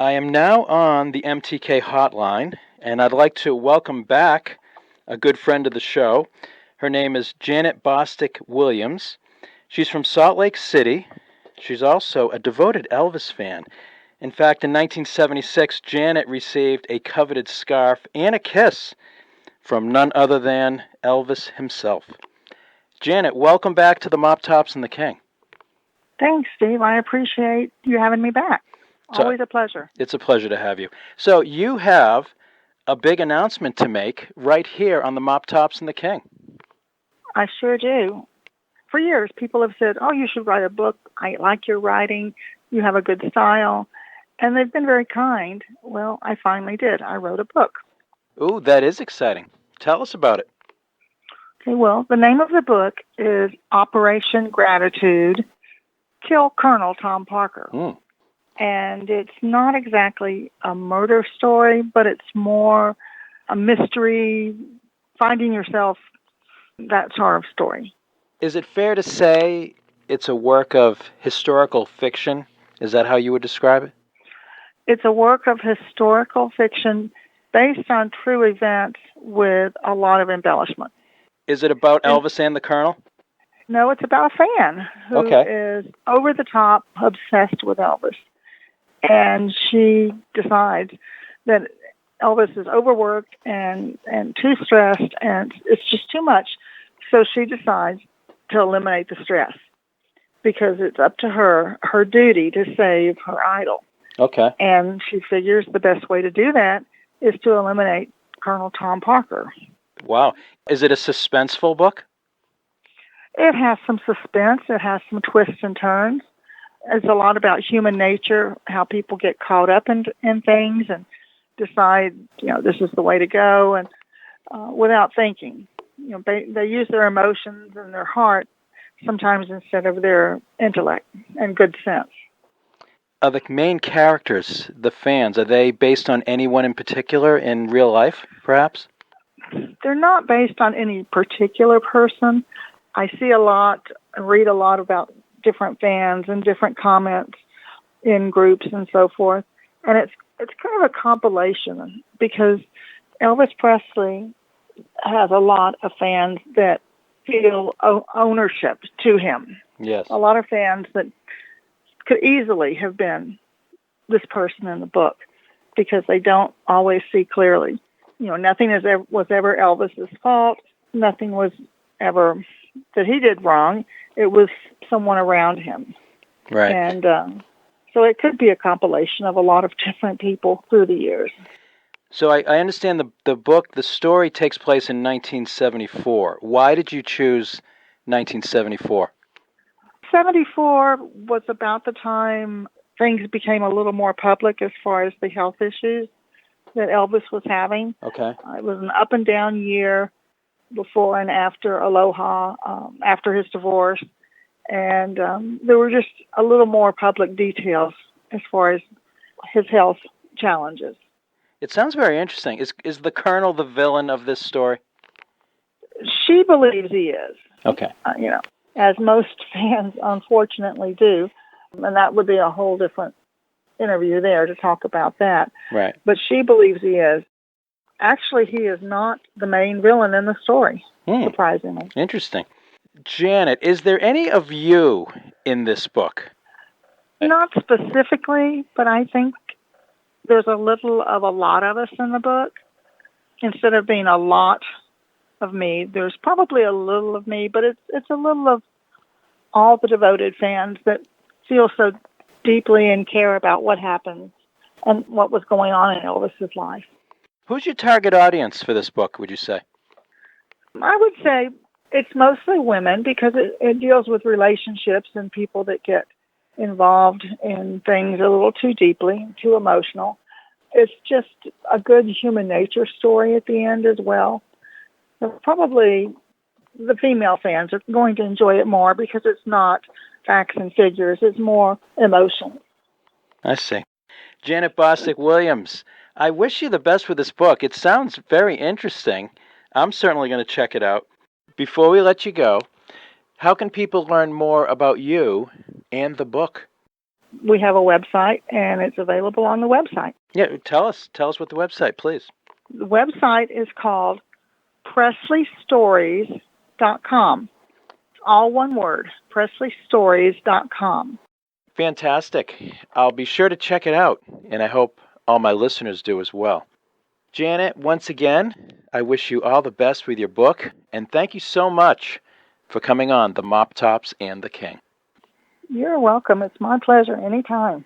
I am now on the MTK hotline, and I'd like to welcome back a good friend of the show. Her name is Janet Bostic Williams. She's from Salt Lake City. She's also a devoted Elvis fan. In fact, in 1976, Janet received a coveted scarf and a kiss from none other than Elvis himself. Janet, welcome back to the Mop Tops and the King. Thanks, Steve. I appreciate you having me back. Always a pleasure. It's a pleasure to have you. So you have a big announcement to make right here on the Mop Tops and the King. I sure do. For years, people have said, oh, you should write a book. I like your writing. You have a good style. And they've been very kind. Well, I finally did. I wrote a book. Ooh, that is exciting. Tell us about it. Okay, well, the name of the book is Operation Gratitude, Kill Colonel Tom Parker. And it's not exactly a murder story, but it's more a mystery, finding yourself, that sort of story. Is it fair to say it's a work of historical fiction? Is that how you would describe it? It's a work of historical fiction based on true events with a lot of embellishment. Is it about Elvis and the Colonel? No, it's about a fan who is over the top obsessed with Elvis. And she decides that Elvis is overworked and too stressed, and it's just too much. So she decides to eliminate the stress because it's up to her duty to save her idol. Okay. And she figures the best way to do that is to eliminate Colonel Tom Parker. Wow. Is it a suspenseful book? It has some suspense. It has some twists and turns. It's a lot about human nature, how people get caught up in things and decide, this is the way to go, and without thinking. They use their emotions and their heart sometimes instead of their intellect and good sense. Are the main characters, the fans, are they based on anyone in particular in real life, perhaps? They're not based on any particular person. I see a lot and read a lot about different fans and different comments in groups and so forth. And it's kind of a compilation because Elvis Presley has a lot of fans that feel ownership to him. Yes. A lot of fans that could easily have been this person in the book because they don't always see clearly. Nothing was ever Elvis's fault. Nothing was ever that he did wrong. It was someone around him. Right. And so it could be a compilation of a lot of different people through the years. So I understand the book, the story takes place in 1974. Why did you choose 1974? 74 was about the time things became a little more public as far as the health issues that Elvis was having. Okay. It was an up and down year before and after Aloha, after his divorce. And there were just a little more public details as far as his health challenges. It sounds very interesting. Is the Colonel the villain of this story? She believes he is. Okay. As most fans unfortunately do. And that would be a whole different interview there to talk about that. Right. But she believes he is. Actually, he is not the main villain in the story, surprisingly. Interesting. Janet, is there any of you in this book? Not specifically, but I think there's a little of a lot of us in the book. Instead of being a lot of me, there's probably a little of me, but it's a little of all the devoted fans that feel so deeply and care about what happened and what was going on in Elvis's life. Who's your target audience for this book, would you say? I would say it's mostly women because it deals with relationships and people that get involved in things a little too deeply, too emotional. It's just a good human nature story at the end as well. So probably the female fans are going to enjoy it more because it's not facts and figures. It's more emotion. I see. Janet Bostic Williams, I wish you the best with this book. It sounds very interesting. I'm certainly going to check it out. Before we let you go, how can people learn more about you and the book? we have a website, and it's available on the website. Yeah, tell us what the website, please. The website is called PresleyStories.com. All one word, PresleyStories.com. Fantastic. I'll be sure to check it out, and I hope all my listeners do as well. Janet, once again, I wish you all the best with your book, and thank you so much for coming on The Mop Tops and the King. You're welcome. It's my pleasure anytime.